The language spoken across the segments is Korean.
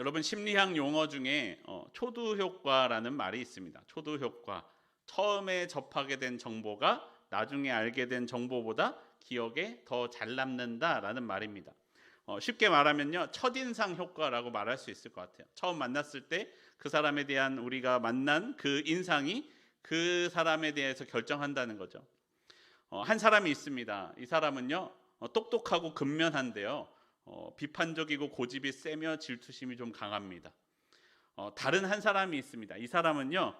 여러분 심리학 용어 중에 초두 효과라는 말이 있습니다. 초두 효과. 처음에 접하게 된 정보가 나중에 알게 된 정보보다 기억에 더 잘 남는다라는 말입니다. 쉽게 말하면요, 첫인상 효과라고 말할 수 있을 것 같아요. 처음 만났을 때 그 사람에 대한 우리가 만난 그 인상이 그 사람에 대해서 결정한다는 거죠. 한 사람이 있습니다. 이 사람은요, 똑똑하고 근면한데요, 비판적이고 고집이 세며 질투심이 좀 강합니다. 다른 한 사람이 있습니다. 이 사람은요,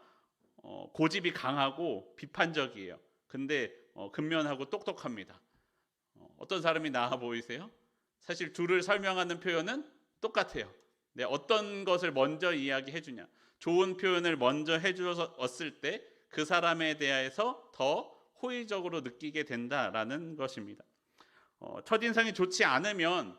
고집이 강하고 비판적이에요. 근데 근면하고 똑똑합니다. 어떤 사람이 나아 보이세요? 사실 둘을 설명하는 표현은 똑같아요. 네, 어떤 것을 먼저 이야기해 주냐. 좋은 표현을 먼저 해주었을 때 그 사람에 대해서 더 호의적으로 느끼게 된다라는 것입니다. 첫인상이 좋지 않으면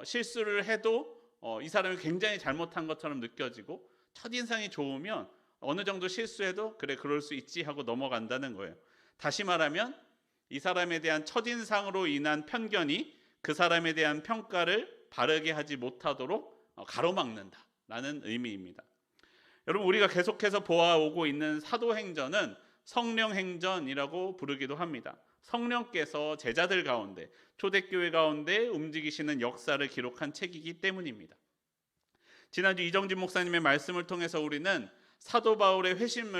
실수를 해도 이 사람이 굉장히 잘못한 것처럼 느껴지고, 첫인상이 좋으면 어느 정도 실수해도 그래 그럴 수 있지 하고 넘어간다는 거예요. 다시 말하면 이 사람에 대한 첫인상으로 인한 편견이 그 사람에 대한 평가를 바르게 하지 못하도록 가로막는다라는 의미입니다. 여러분, 우리가 계속해서 보아오고 있는 사도행전은 성령행전이라고 부르기도 합니다. 성령께서 제자들 가운데, 초대교회 가운데 움직이시는 역사를 기록한 책이기 때문입니다. 지난주 이정진 목사님의 말씀을 통해서 우리는 사도 바울의 회심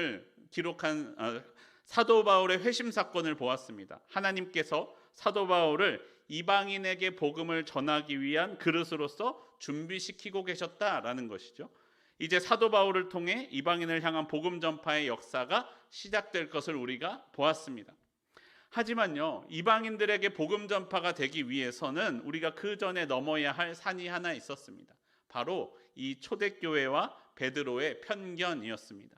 사건을 보았습니다. 하나님께서 사도 바울을 이방인에게 복음을 전하기 위한 그릇으로서 준비시키고 계셨다라는 것이죠. 이제 사도 바울을 통해 이방인을 향한 복음 전파의 역사가 시작될 것을 우리가 보았습니다. 하지만요, 이방인들에게 복음 전파가 되기 위해서는 우리가 그 전에 넘어야 할 산이 하나 있었습니다. 바로 이 초대교회와 베드로의 편견이었습니다.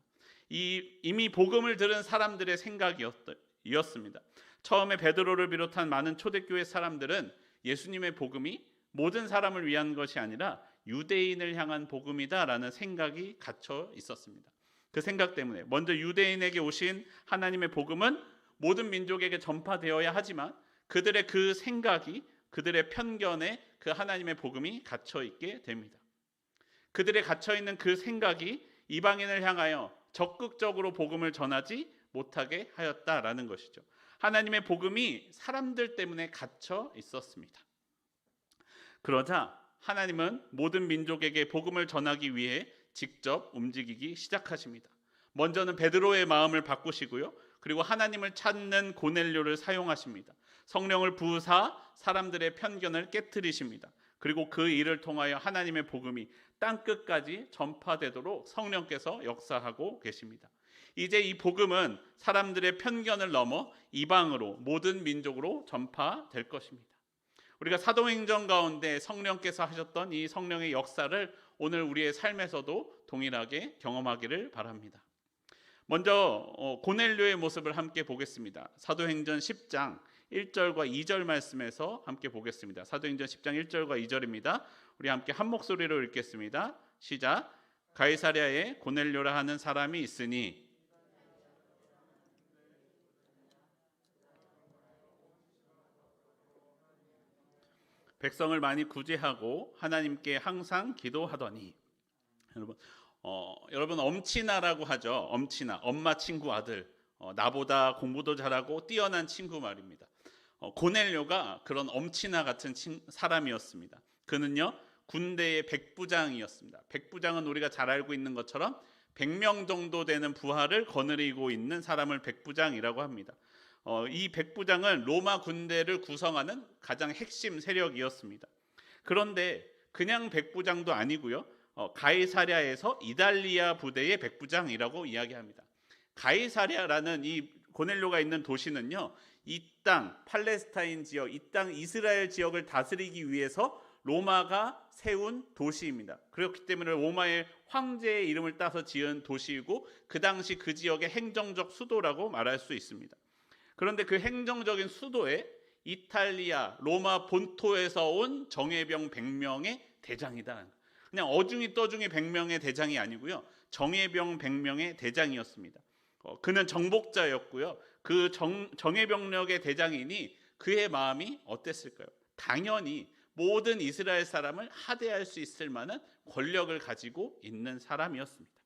이미 복음을 들은 사람들의 생각이었습니다. 처음에 베드로를 비롯한 많은 초대교회 사람들은 예수님의 복음이 모든 사람을 위한 것이 아니라 유대인을 향한 복음이다라는 생각이 갇혀 있었습니다. 그 생각 때문에 먼저 유대인에게 오신 하나님의 복음은 모든 민족에게 전파되어야 하지만, 그들의 그 생각이, 그들의 편견에 그 하나님의 복음이 갇혀 있게 됩니다. 그들의 갇혀 있는 그 생각이 이방인을 향하여 적극적으로 복음을 전하지 못하게 하였다라는 것이죠. 하나님의 복음이 사람들 때문에 갇혀 있었습니다. 그러자 하나님은 모든 민족에게 복음을 전하기 위해 직접 움직이기 시작하십니다. 먼저는 베드로의 마음을 바꾸시고요, 그리고 하나님을 찾는 고넬료를 사용하십니다. 성령을 부으사 사람들의 편견을 깨트리십니다. 그리고 그 일을 통하여 하나님의 복음이 땅끝까지 전파되도록 성령께서 역사하고 계십니다. 이제 이 복음은 사람들의 편견을 넘어 이방으로, 모든 민족으로 전파될 것입니다. 우리가 사도행전 가운데 성령께서 하셨던 이 성령의 역사를 오늘 우리의 삶에서도 동일하게 경험하기를 바랍니다. 먼저 고넬료의 모습을 함께 보겠습니다. 사도행전 10장 1절과 2절 말씀에서 함께 보겠습니다. 사도행전 10장 1절과 2절입니다. 우리 함께 한 목소리로 읽겠습니다. 시작. 가이사랴에 고넬료라 하는 사람이 있으니 백성을 많이 구제하고 하나님께 항상 기도하더니. 여러분 엄친아라고 하죠. 엄친아, 엄마 친구 아들, 나보다 공부도 잘하고 뛰어난 친구 말입니다. 고넬료가 그런 엄친아 같은 사람이었습니다. 그는요, 군대의 백부장이었습니다. 백부장은 우리가 잘 알고 있는 것처럼 100명 정도 되는 부하를 거느리고 있는 사람을 백부장이라고 합니다. 이 백부장은 로마 군대를 구성하는 가장 핵심 세력이었습니다. 그런데 그냥 백부장도 아니고요, 가이사랴에서 이달리아 부대의 백부장이라고 이야기합니다. 가이사랴라는 이 고넬료가 있는 도시는요, 이 땅 팔레스타인 지역, 이 땅 이스라엘 지역을 다스리기 위해서 로마가 세운 도시입니다. 그렇기 때문에 로마의 황제의 이름을 따서 지은 도시이고, 그 당시 그 지역의 행정적 수도라고 말할 수 있습니다. 그런데 그 행정적인 수도에 이탈리아 로마 본토에서 온 정예병 100명의 대장이다. 그냥 어중이 떠중이 100명의 대장이 아니고요, 정예병 100명의 대장이었습니다. 그는 정복자였고요, 그 정예병력의 대장이니 그의 마음이 어땠을까요? 당연히 모든 이스라엘 사람을 하대할 수 있을 만한 권력을 가지고 있는 사람이었습니다.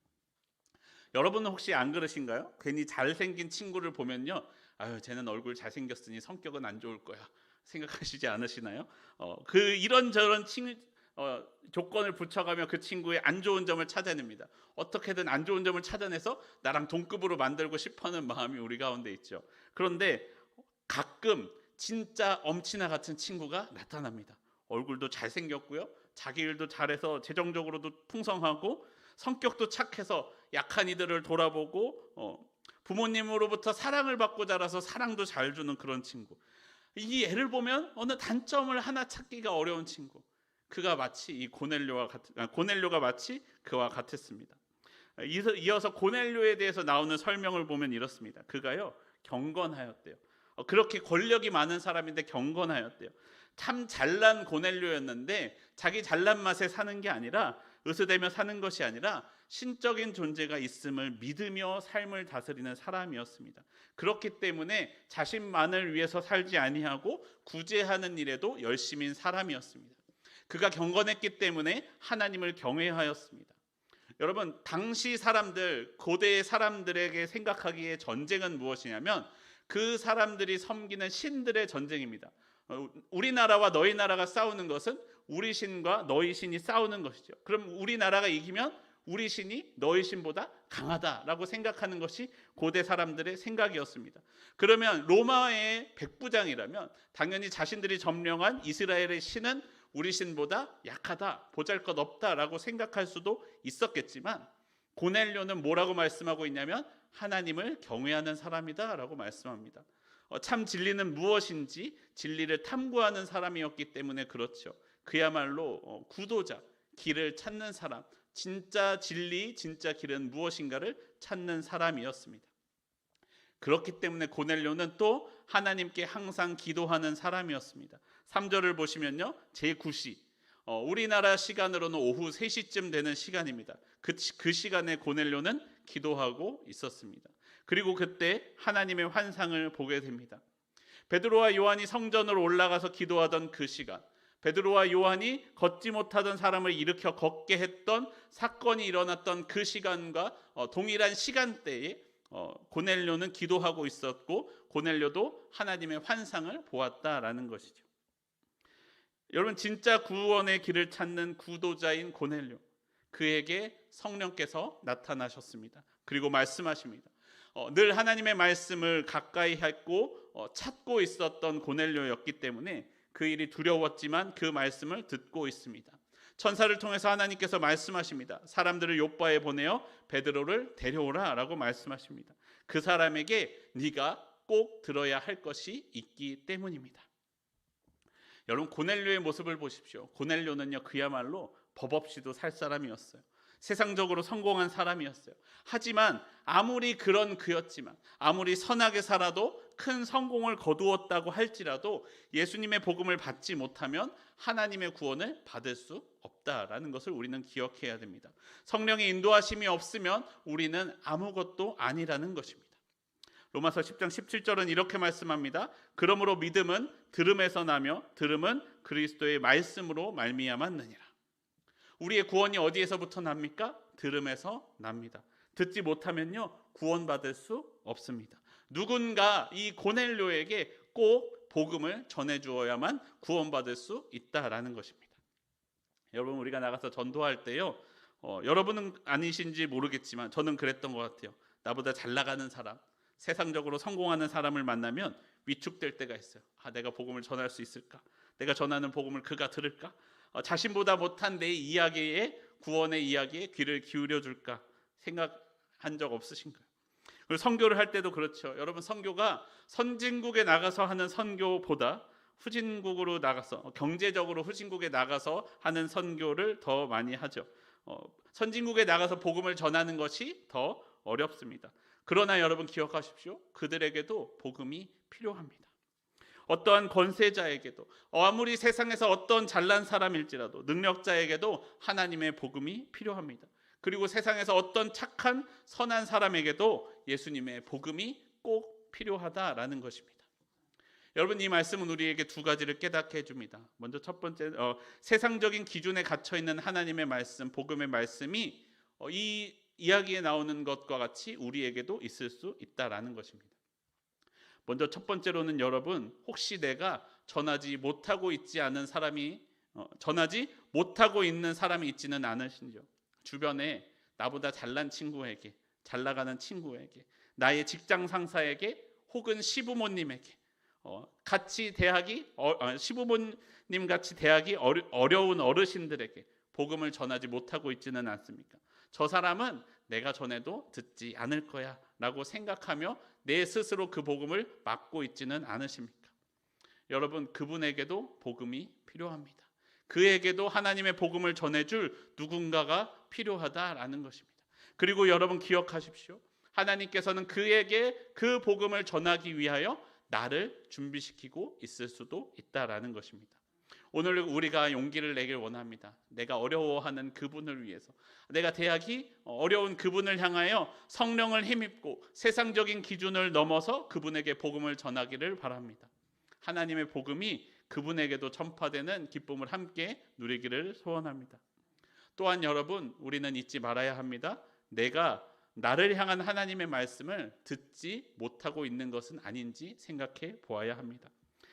여러분은 혹시 안 그러신가요? 괜히 잘생긴 친구를 보면요, 아유 쟤는 얼굴 잘생겼으니 성격은 안 좋을 거야 생각하시지 않으시나요? 이런저런 조건을 붙여가며 그 친구의 안 좋은 점을 찾아냅니다. 어떻게든 안 좋은 점을 찾아내서 나랑 동급으로 만들고 싶어하는 마음이 우리 가운데 있죠. 그런데 가끔 진짜 엄친아 같은 친구가 나타납니다. 얼굴도 잘생겼고요, 자기 일도 잘해서 재정적으로도 풍성하고 성격도 착해서 약한 이들을 돌아보고 부모님으로부터 사랑을 받고 자라서 사랑도 잘 주는 그런 친구. 이 애를 보면 어느 단점을 하나 찾기가 어려운 친구. 그가 마치 이 고넬료가 마치 그와 같았습니다. 이어서 고넬료에 대해서 나오는 설명을 보면 이렇습니다. 그가요 경건하였대요. 그렇게 권력이 많은 사람인데 경건하였대요. 참 잘난 고넬료였는데 자기 잘난 맛에 사는 게 아니라, 으스대며 사는 것이 아니라 신적인 존재가 있음을 믿으며 삶을 다스리는 사람이었습니다. 그렇기 때문에 자신만을 위해서 살지 아니하고 구제하는 일에도 열심인 사람이었습니다. 그가 경건했기 때문에 하나님을 경외하였습니다. 여러분, 당시 사람들, 고대의 사람들에게 생각하기에 전쟁은 무엇이냐면 그 사람들이 섬기는 신들의 전쟁입니다. 우리나라와 너희 나라가 싸우는 것은 우리 신과 너희 신이 싸우는 것이죠. 그럼 우리나라가 이기면 우리 신이 너희 신보다 강하다라고 생각하는 것이 고대 사람들의 생각이었습니다. 그러면 로마의 백부장이라면 당연히 자신들이 점령한 이스라엘의 신은 우리 신보다 약하다, 보잘것없다라고 생각할 수도 있었겠지만, 고넬료는 뭐라고 말씀하고 있냐면 하나님을 경외하는 사람이다라고 말씀합니다. 참 진리는 무엇인지 진리를 탐구하는 사람이었기 때문에 그렇죠. 그야말로 구도자, 길을 찾는 사람, 진짜 진리, 진짜 길은 무엇인가를 찾는 사람이었습니다. 그렇기 때문에 고넬료는 또 하나님께 항상 기도하는 사람이었습니다. 3절을 보시면요, 제9시, 우리나라 시간으로는 오후 3시쯤 되는 시간입니다. 그 시간에 고넬료는 기도하고 있었습니다. 그리고 그때 하나님의 환상을 보게 됩니다. 베드로와 요한이 성전으로 올라가서 기도하던 그 시간, 베드로와 요한이 걷지 못하던 사람을 일으켜 걷게 했던 사건이 일어났던 그 시간과 동일한 시간대에 고넬료는 기도하고 있었고, 고넬료도 하나님의 환상을 보았다라는 것이죠. 여러분, 진짜 구원의 길을 찾는 구도자인 고넬료, 그에게 성령께서 나타나셨습니다. 그리고 말씀하십니다. 늘 하나님의 말씀을 가까이 했고 찾고 있었던 고넬료였기 때문에 그 일이 두려웠지만 그 말씀을 듣고 있습니다. 천사를 통해서 하나님께서 말씀하십니다. 사람들을 요빠에 보내어 베드로를 데려오라 라고 말씀하십니다. 그 사람에게 네가 꼭 들어야 할 것이 있기 때문입니다. 여러분, 고넬료의 모습을 보십시오. 고넬료는요, 그야말로 법 없이도 살 사람이었어요. 세상적으로 성공한 사람이었어요. 하지만 아무리 그런 그였지만, 아무리 선하게 살아도 큰 성공을 거두었다고 할지라도 예수님의 복음을 받지 못하면 하나님의 구원을 받을 수 없다라는 것을 우리는 기억해야 됩니다. 성령의 인도하심이 없으면 우리는 아무것도 아니라는 것입니다. 로마서 10장 17절은 이렇게 말씀합니다. 그러므로 믿음은 들음에서 나며 들음은 그리스도의 말씀으로 말미암았느니라. 우리의 구원이 어디에서부터 납니까? 들음에서 납니다. 듣지 못하면요, 구원받을 수 없습니다. 누군가 이 고넬료에게 꼭 복음을 전해주어야만 구원받을 수 있다라는 것입니다. 여러분, 우리가 나가서 전도할 때요, 여러분은 아니신지 모르겠지만 저는 그랬던 것 같아요. 나보다 잘 나가는 사람, 세상적으로 성공하는 사람을 만나면 위축될 때가 있어요. 내가 복음을 전할 수 있을까? 내가 전하는 복음을 그가 들을까? 자신보다 못한 내 이야기에, 구원의 이야기에 귀를 기울여 줄까 생각한 적 없으신가요? 그리고 선교를 할 때도 그렇죠. 여러분, 선교가 선진국에 나가서 하는 선교보다 후진국으로 나가서, 경제적으로 후진국에 나가서 하는 선교를 더 많이 하죠. 선진국에 나가서 복음을 전하는 것이 더 어렵습니다. 그러나 여러분 기억하십시오. 그들에게도 복음이 필요합니다. 어떠한 권세자에게도, 아무리 세상에서 어떤 잘난 사람일지라도, 능력자에게도 하나님의 복음이 필요합니다. 그리고 세상에서 어떤 착한 선한 사람에게도 예수님의 복음이 꼭 필요하다라는 것입니다. 여러분, 이 말씀은 우리에게 두 가지를 깨닫게 해줍니다. 먼저 첫 번째, 세상적인 기준에 갇혀 있는 하나님의 말씀, 복음의 말씀이 이 이야기에 나오는 것과 같이 우리에게도 있을 수 있다라는 것입니다. 먼저 첫 번째로는 여러분, 혹시 내가 전하지 못하고 있는 사람이 있지는 않으신지요? 주변에 나보다 잘난 친구에게, 잘 나가는 친구에게, 나의 직장 상사에게, 혹은 시부모님에게, 시부모님 같이 대하기 어려운 어르신들에게 복음을 전하지 못하고 있지는 않습니까? 저 사람은 내가 전해도 듣지 않을 거야 라고 생각하며 내 스스로 그 복음을 막고 있지는 않으십니까? 여러분, 그분에게도 복음이 필요합니다. 그에게도 하나님의 복음을 전해줄 누군가가 필요하다라는 것입니다. 그리고 여러분 기억하십시오. 하나님께서는 그에게 그 복음을 전하기 위하여 나를 준비시키고 있을 수도 있다라는 것입니다. 오늘 우리가 용기를 내길 원합니다. 내가 어려워하는 그분을 위해서, 내가 대하기 어려운 그분을 향하여 성령을 힘입고 세상적인 기준을 넘어서 그분에게 복음을 전하기를 바랍니다. 하나님의 복음이 그분에게도 전파되는 기쁨을 함께 누리기를 소원합니다. 또한 여러분, 우리는 잊지 말아야 합니다. 내가 나를 향한 하나님의 말씀을 듣지 못하고 있는 것은 아닌지 생각해 보아야 합니다.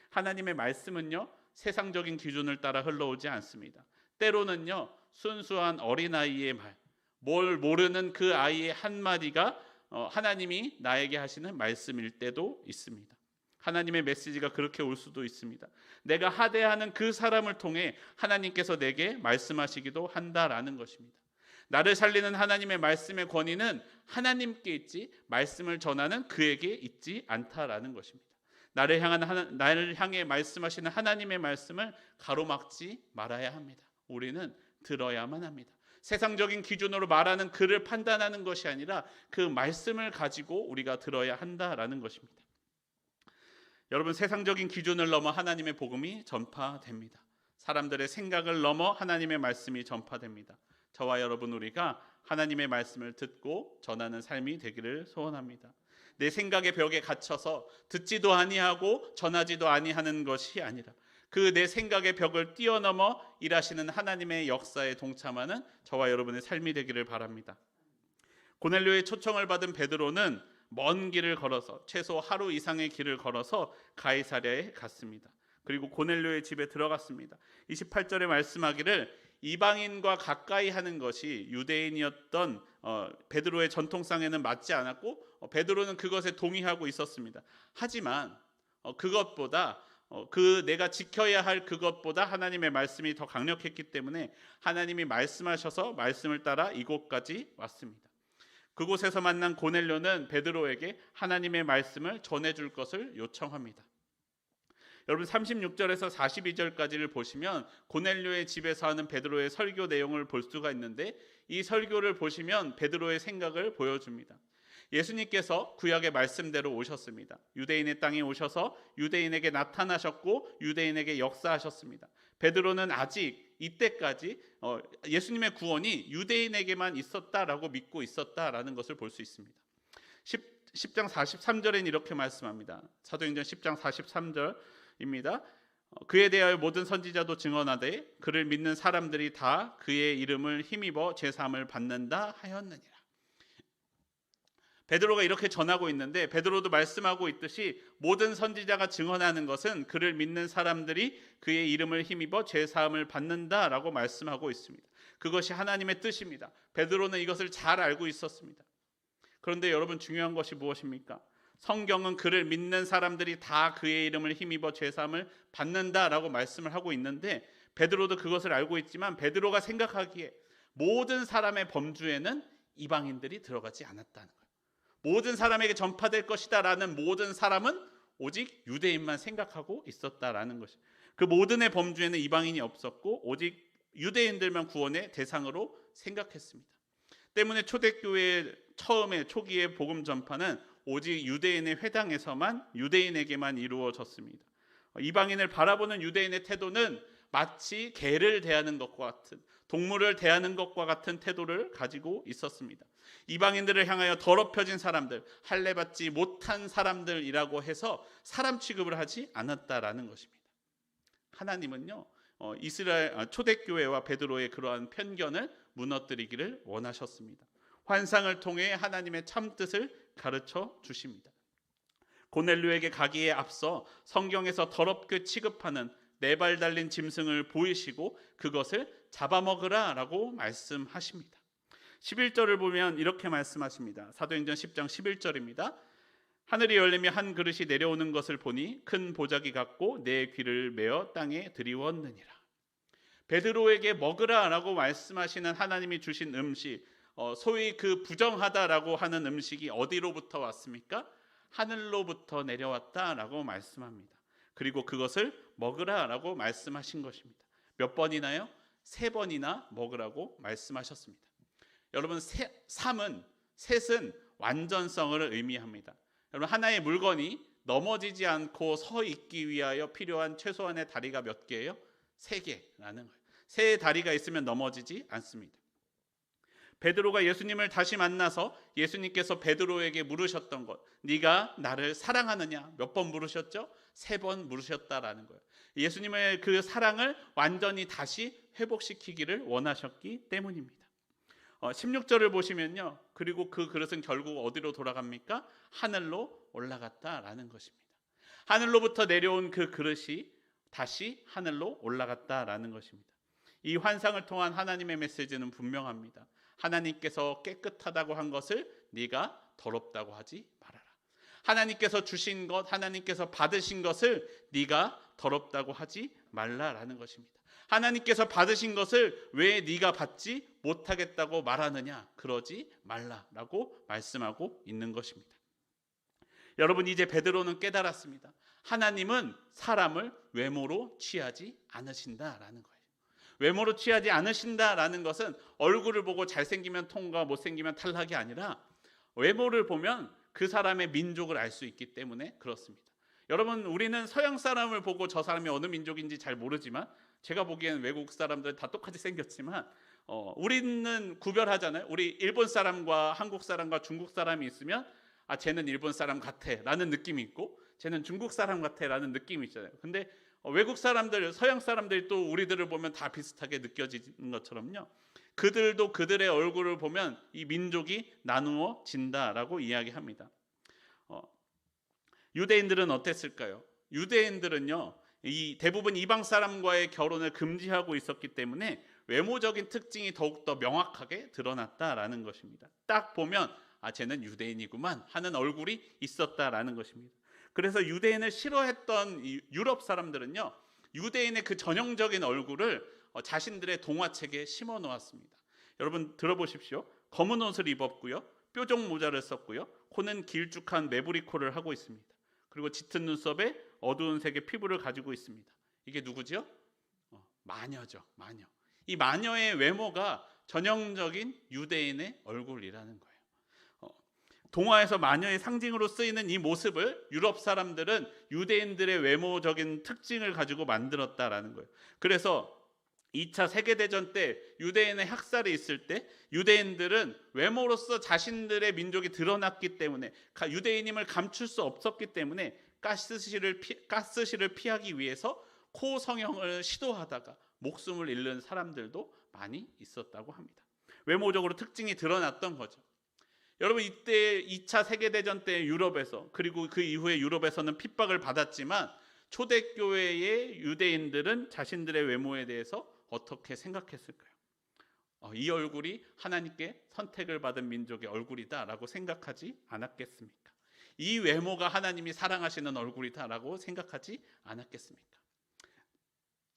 하나님의 말씀은요, 세상적인 기준을 따라 흘러오지 않습니다. 때로는요, 순수한 어린아이의 말, 뭘 모르는 그 아이의 한마디가 하나님이 나에게 하시는 말씀일 때도 있습니다. 하나님의 메시지가 그렇게 올 수도 있습니다. 내가 하대하는 그 사람을 통해 하나님께서 내게 말씀하시기도 한다라는 것입니다. 나를 살리는 하나님의 말씀의 권위는 하나님께 있지 말씀을 전하는 그에게 있지 않다라는 것입니다. 나를 향해 말씀하시는 하나님의 말씀을 가로막지 말아야 합니다. 우리는 들어야만 합니다. 세상적인 기준으로 말하는 그를 판단하는 것이 아니라 그 말씀을 가지고 우리가 들어야 한다라는 것입니다. 여러분, 세상적인 기준을 넘어 하나님의 복음이 전파됩니다. 사람들의 생각을 넘어 하나님의 말씀이 전파됩니다. 저와 여러분, 우리가 하나님의 말씀을 듣고 전하는 삶이 되기를 소원합니다. 내 생각의 벽에 갇혀서 듣지도 아니하고 전하지도 아니하는 것이 아니라 그 내 생각의 벽을 뛰어넘어 일하시는 하나님의 역사에 동참하는 저와 여러분의 삶이 되기를 바랍니다. 고넬료의 초청을 받은 베드로는 먼 길을 걸어서, 최소 하루 이상의 길을 걸어서 가이사랴에 갔습니다. 그리고 고넬료의 집에 들어갔습니다. 28절에 말씀하기를 이방인과 가까이 하는 것이 유대인이었던 베드로의 전통상에는 맞지 않았고 베드로는 그것에 동의하고 있었습니다. 하지만 그것보다 내가 지켜야 할 그것보다 하나님의 말씀이 더 강력했기 때문에 하나님이 말씀하셔서 말씀을 따라 이곳까지 왔습니다. 그곳에서 만난 고넬료는 베드로에게 하나님의 말씀을 전해줄 것을 요청합니다. 여러분, 36절에서 42절까지를 보시면 고넬료의 집에서 하는 베드로의 설교 내용을 볼 수가 있는데, 이 설교를 보시면 베드로의 생각을 보여줍니다. 예수님께서 구약의 말씀대로 오셨습니다. 유대인의 땅에 오셔서 유대인에게 나타나셨고 유대인에게 역사하셨습니다. 베드로는 아직 이때까지 예수님의 구원이 유대인에게만 있었다라고 믿고 있었다라는 것을 볼 수 있습니다. 10장 43절에는 이렇게 말씀합니다. 사도행전 10장 43절입니다. 그에 대하여 모든 선지자도 증언하되 그를 믿는 사람들이 다 그의 이름을 힘입어 제사함을 받는다 하였느니라. 베드로가 이렇게 전하고 있는데, 베드로도 말씀하고 있듯이 모든 선지자가 증언하는 것은 그를 믿는 사람들이 그의 이름을 힘입어 제사함을 받는다라고 말씀하고 있습니다. 그것이 하나님의 뜻입니다. 베드로는 이것을 잘 알고 있었습니다. 그런데 여러분, 중요한 것이 무엇입니까? 성경은 그를 믿는 사람들이 다 그의 이름을 힘입어 제사함을 받는다라고 말씀을 하고 있는데, 베드로도 그것을 알고 있지만 베드로가 생각하기에 모든 사람의 범주에는 이방인들이 들어가지 않았다는 거예요. 모든 사람에게 전파될 것이다 라는 모든 사람은 오직 유대인만 생각하고 있었다라는 것이, 그 모든의 범주에는 이방인이 없었고 오직 유대인들만 구원의 대상으로 생각했습니다. 때문에 초대교회의 초기의 복음 전파는 오직 유대인의 회당에서만, 유대인에게만 이루어졌습니다. 이방인을 바라보는 유대인의 태도는 마치 개를 대하는 것과 같은, 동물을 대하는 것과 같은 태도를 가지고 있었습니다. 이방인들을 향하여 더럽혀진 사람들, 할례받지 못한 사람들이라고 해서 사람 취급을 하지 않았다라는 것입니다. 하나님은요, 이스라엘 초대교회와 베드로의 그러한 편견을 무너뜨리기를 원하셨습니다. 환상을 통해 하나님의 참뜻을 가르쳐 주십니다. 고넬료에게 가기에 앞서 성경에서 더럽게 취급하는 4발 달린 짐승을 보이시고 그것을 잡아먹으라 라고 말씀하십니다. 11절을 보면 이렇게 말씀하십니다. 사도행전 10장 11절입니다. 하늘이 열리며 한 그릇이 내려오는 것을 보니 큰 보자기 같고 내 귀를 메어 땅에 들이웠느니라. 베드로에게 먹으라 라고 말씀하시는 하나님이 주신 음식, 소위 그 부정하다라고 하는 음식이 어디로부터 왔습니까? 하늘로부터 내려왔다라고 말씀합니다. 그리고 그것을 먹으라라고 말씀하신 것입니다. 몇 번이나요? 3번이나 먹으라고 말씀하셨습니다. 여러분, 셋은 완전성을 의미합니다. 여러분, 하나의 물건이 넘어지지 않고 서 있기 위하여 필요한 최소한의 다리가 몇 개예요? 3개라는 거예요. 3 다리가 있으면 넘어지지 않습니다. 베드로가 예수님을 다시 만나서 예수님께서 베드로에게 물으셨던 것, 네가 나를 사랑하느냐? 몇 번 물으셨죠? 3번 물으셨다라는 거예요. 예수님의 그 사랑을 완전히 다시 회복시키기를 원하셨기 때문입니다. 16절을 보시면요, 그리고 그 그릇은 결국 어디로 돌아갑니까? 하늘로 올라갔다라는 것입니다. 하늘로부터 내려온 그 그릇이 다시 하늘로 올라갔다라는 것입니다. 이 환상을 통한 하나님의 메시지는 분명합니다. 하나님께서 깨끗하다고 한 것을 네가 더럽다고 하지 말아라. 하나님께서 주신 것, 하나님께서 받으신 것을 네가 더럽다고 하지 말라라는 것입니다. 하나님께서 받으신 것을 왜 네가 받지 못하겠다고 말하느냐? 그러지 말라라고 말씀하고 있는 것입니다. 여러분, 이제 베드로는 깨달았습니다. 하나님은 사람을 외모로 취하지 않으신다라는 거예요. 외모로 취하지 않으신다라는 것은 얼굴을 보고 잘생기면 통과, 못생기면 탈락이 아니라 외모를 보면 그 사람의 민족을 알 수 있기 때문에 그렇습니다. 여러분, 우리는 서양 사람을 보고 저 사람이 어느 민족인지 잘 모르지만, 제가 보기에는 외국 사람들 다 똑같이 생겼지만 우리는 구별하잖아요. 우리 일본 사람과 한국 사람과 중국 사람이 있으면 쟤는 일본 사람 같아 라는 느낌이 있고, 쟤는 중국 사람 같아 라는 느낌이 있잖아요. 근데 외국 사람들, 서양 사람들이 또 우리들을 보면 다 비슷하게 느껴지는 것처럼요, 그들도 그들의 얼굴을 보면 이 민족이 나누어진다라고 이야기합니다. 유대인들은 어땠을까요? 유대인들은요, 이 대부분 이방 사람과의 결혼을 금지하고 있었기 때문에 외모적인 특징이 더욱더 명확하게 드러났다라는 것입니다. 딱 보면 쟤는 유대인이구만 하는 얼굴이 있었다라는 것입니다. 그래서 유대인을 싫어했던 유럽 사람들은요, 유대인의 그 전형적인 얼굴을 자신들의 동화책에 심어 놓았습니다. 여러분 들어보십시오. 검은 옷을 입었고요, 뾰족 모자를 썼고요, 코는 길쭉한 매부리 코를 하고 있습니다. 그리고 짙은 눈썹에 어두운 색의 피부를 가지고 있습니다. 이게 누구죠? 마녀죠, 마녀. 이 마녀의 외모가 전형적인 유대인의 얼굴이라는 거예요. 동화에서 마녀의 상징으로 쓰이는 이 모습을 유럽 사람들은 유대인들의 외모적인 특징을 가지고 만들었다라는 거예요. 그래서 2차 세계대전 때 유대인의 학살이 있을 때 유대인들은 외모로서 자신들의 민족이 드러났기 때문에, 유대인임을 감출 수 없었기 때문에 가스실을 피하기 위해서 코 성형을 시도하다가 목숨을 잃는 사람들도 많이 있었다고 합니다. 외모적으로 특징이 드러났던 거죠. 여러분, 이때 2차 세계대전 때 유럽에서, 그리고 그 이후에 유럽에서는 핍박을 받았지만 초대교회의 유대인들은 자신들의 외모에 대해서 어떻게 생각했을까요? 이 얼굴이 하나님께 선택을 받은 민족의 얼굴이다라고 생각하지 않았겠습니까? 이 외모가 하나님이 사랑하시는 얼굴이다라고 생각하지 않았겠습니까?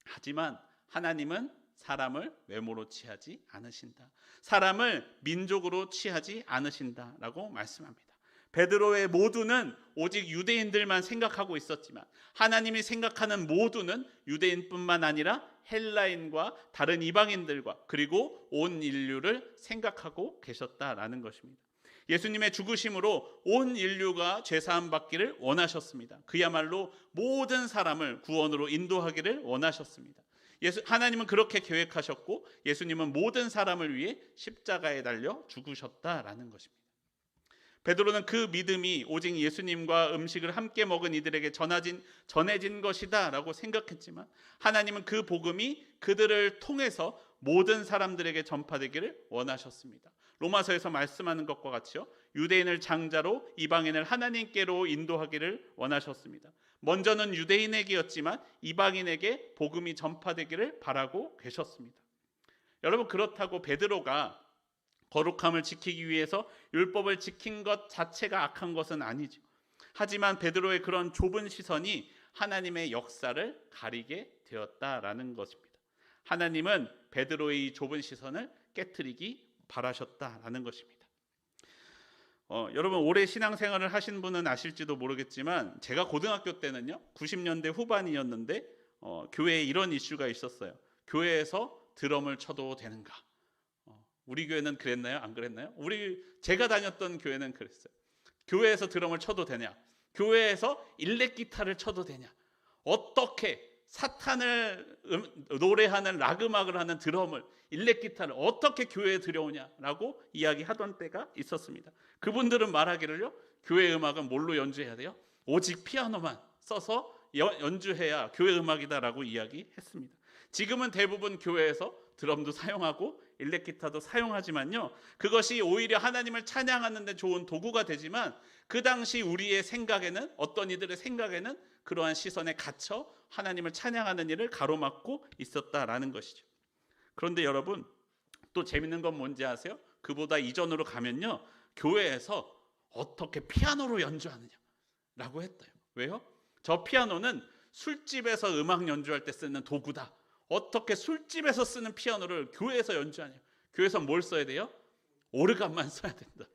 하지만 하나님은 사람을 외모로 취하지 않으신다. 사람을 민족으로 취하지 않으신다라고 말씀합니다. 베드로의 모두는 오직 유대인들만 생각하고 있었지만 하나님이 생각하는 모두는 유대인뿐만 아니라 헬라인과 다른 이방인들과 그리고 온 인류를 생각하고 계셨다라는 것입니다. 예수님의 죽으심으로 온 인류가 죄사함 받기를 원하셨습니다. 그야말로 모든 사람을 구원으로 인도하기를 원하셨습니다. 하나님은 그렇게 계획하셨고 예수님은 모든 사람을 위해 십자가에 달려 죽으셨다라는 것입니다. 베드로는 그 믿음이 오직 예수님과 음식을 함께 먹은 이들에게 전해진 것이다 라고 생각했지만 하나님은 그 복음이 그들을 통해서 모든 사람들에게 전파되기를 원하셨습니다. 로마서에서 말씀하는 것과 같이요, 유대인을 장자로 이방인을 하나님께로 인도하기를 원하셨습니다. 먼저는 유대인에게였지만 이방인에게 복음이 전파되기를 바라고 계셨습니다. 여러분, 그렇다고 베드로가 거룩함을 지키기 위해서 율법을 지킨 것 자체가 악한 것은 아니죠. 하지만 베드로의 그런 좁은 시선이 하나님의 역사를 가리게 되었다라는 것입니다. 하나님은 베드로의 이 좁은 시선을 깨트리기 바라셨다라는 것입니다. 여러분, 오래 신앙생활을 하신 분은 아실지도 모르겠지만 제가 고등학교 때는요, 90년대 후반이었는데 교회에 이런 이슈가 있었어요. 교회에서 드럼을 쳐도 되는가? 우리 교회는 그랬나요? 안 그랬나요? 제가 다녔던 교회는 그랬어요. 교회에서 드럼을 쳐도 되냐? 교회에서 일렉 기타를 쳐도 되냐? 어떻게 사탄을 노래하는 락 음악을 하는 드럼을, 일렉 기타를 어떻게 교회에 들여오냐라고 이야기하던 때가 있었습니다. 그분들은 말하기를요, 교회 음악은 뭘로 연주해야 돼요? 오직 피아노만 써서 연주해야 교회 음악이다라고 이야기했습니다. 지금은 대부분 교회에서 드럼도 사용하고 일렉 기타도 사용하지만요, 그것이 오히려 하나님을 찬양하는 데 좋은 도구가 되지만 그 당시 우리의 생각에는, 어떤 이들의 생각에는 그러한 시선에 갇혀 하나님을 찬양하는 일을 가로막고 있었다라는 것이죠. 그런데 여러분, 또 재밌는 건 뭔지 아세요? 그보다 이전으로 가면요, 교회에서 어떻게 피아노로 연주하느냐라고 했대요. 왜요? 저 피아노는 술집에서 음악 연주할 때 쓰는 도구다. 어떻게 술집에서 쓰는 피아노를 교회에서 연주하냐? 교회에서 뭘 써야 돼요? 오르간만 써야 된다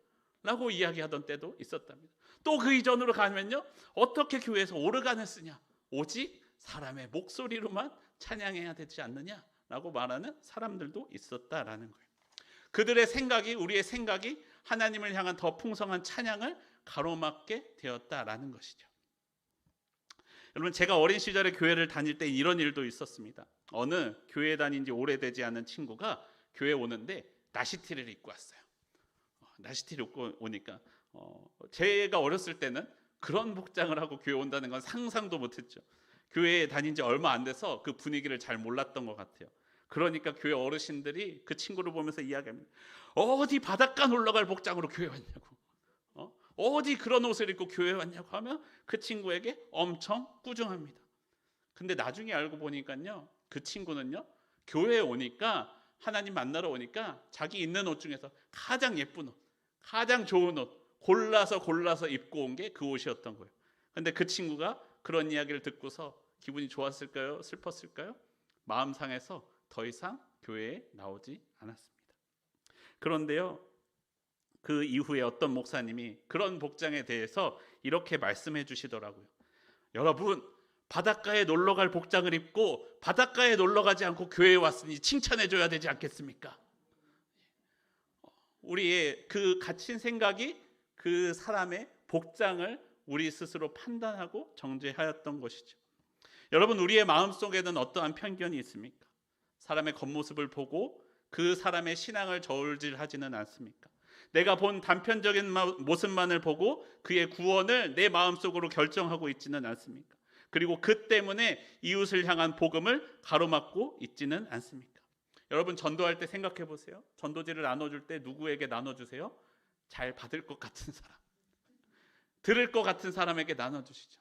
라고 이야기하던 때도 있었답니다. 또 그 이전으로 가면요, 어떻게 교회에서 오르간을 쓰냐? 오직 사람의 목소리로만 찬양해야 되지 않느냐라고 말하는 사람들도 있었다라는 거예요. 그들의 생각이, 우리의 생각이 하나님을 향한 더 풍성한 찬양을 가로막게 되었다라는 것이죠. 여러분, 제가 어린 시절에 교회를 다닐 때 이런 일도 있었습니다. 어느 교회 다닌 지 오래되지 않은 친구가 교회 오는데 나시티를 입고 왔어요. 나시티를 입고 오니까 제가 어렸을 때는 그런 복장을 하고 교회 온다는 건 상상도 못했죠. 교회에 다닌 지 얼마 안 돼서 그 분위기를 잘 몰랐던 것 같아요. 그러니까 교회 어르신들이 그 친구를 보면서 이야기합니다. 어디 바닷가 놀러 갈 복장으로 교회 왔냐고, 어디 그런 옷을 입고 교회 왔냐고 하면 그 친구에게 엄청 꾸중합니다. 근데 나중에 알고 보니까요, 그 친구는요, 교회에 오니까, 하나님 만나러 오니까 자기 있는 옷 중에서 가장 예쁜 옷, 가장 좋은 옷 골라서 입고 온 게 그 옷이었던 거예요. 근데 그 친구가 그런 이야기를 듣고서 기분이 좋았을까요? 슬펐을까요? 마음 상해서 더 이상 교회에 나오지 않았습니다. 그런데요, 그 이후에 어떤 목사님이 그런 복장에 대해서 이렇게 말씀해 주시더라고요. 여러분, 바닷가에 놀러 갈 복장을 입고 바닷가에 놀러 가지 않고 교회에 왔으니 칭찬해 줘야 되지 않겠습니까? 우리의 그 갇힌 생각이 그 사람의 복장을 우리 스스로 판단하고 정죄하였던 것이죠. 여러분, 우리의 마음속에는 어떠한 편견이 있습니까? 사람의 겉모습을 보고 그 사람의 신앙을 저울질하지는 않습니까? 내가 본 단편적인 모습만을 보고 그의 구원을 내 마음속으로 결정하고 있지는 않습니까? 그리고 그 때문에 이웃을 향한 복음을 가로막고 있지는 않습니까? 여러분, 전도할 때 생각해 보세요. 전도지를 나눠줄 때 누구에게 나눠주세요? 잘 받을 것 같은 사람, 들을 것 같은 사람에게 나눠주시죠.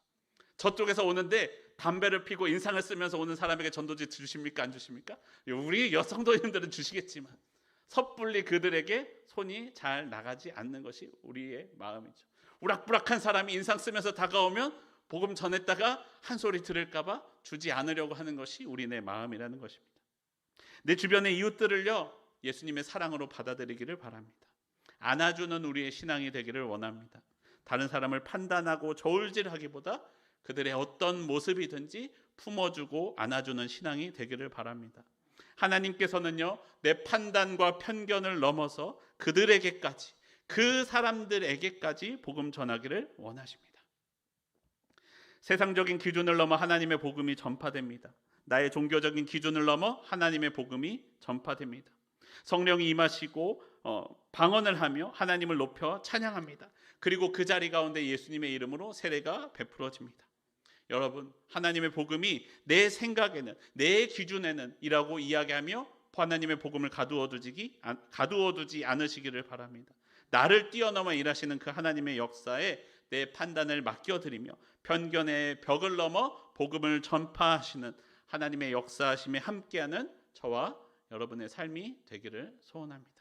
저쪽에서 오는데 담배를 피고 인상을 쓰면서 오는 사람에게 전도지 주십니까? 안 주십니까? 우리 여성도님들은 주시겠지만 섣불리 그들에게 손이 잘 나가지 않는 것이 우리의 마음이죠. 우락부락한 사람이 인상 쓰면서 다가오면 복음 전했다가 한 소리 들을까 봐 주지 않으려고 하는 것이 우리의 마음이라는 것입니다. 내 주변의 이웃들을요, 예수님의 사랑으로 받아들이기를 바랍니다. 안아주는 우리의 신앙이 되기를 원합니다. 다른 사람을 판단하고 저울질하기보다 그들의 어떤 모습이든지 품어주고 안아주는 신앙이 되기를 바랍니다. 하나님께서는요, 내 판단과 편견을 넘어서 그들에게까지, 그 사람들에게까지 복음 전하기를 원하십니다. 세상적인 기준을 넘어 하나님의 복음이 전파됩니다. 나의 종교적인 기준을 넘어 하나님의 복음이 전파됩니다. 성령이 임하시고 방언을 하며 하나님을 높여 찬양합니다. 그리고 그 자리 가운데 예수님의 이름으로 세례가 베풀어집니다. 여러분, 하나님의 복음이 내 생각에는, 내 기준에는 이라고 이야기하며 하나님의 복음을 가두어두지 않으시기를 바랍니다. 나를 뛰어넘어 일하시는 그 하나님의 역사에 내 판단을 맡겨드리며 편견의 벽을 넘어 복음을 전파하시는 하나님의 역사하심에 함께하는 저와 여러분의 삶이 되기를 소원합니다.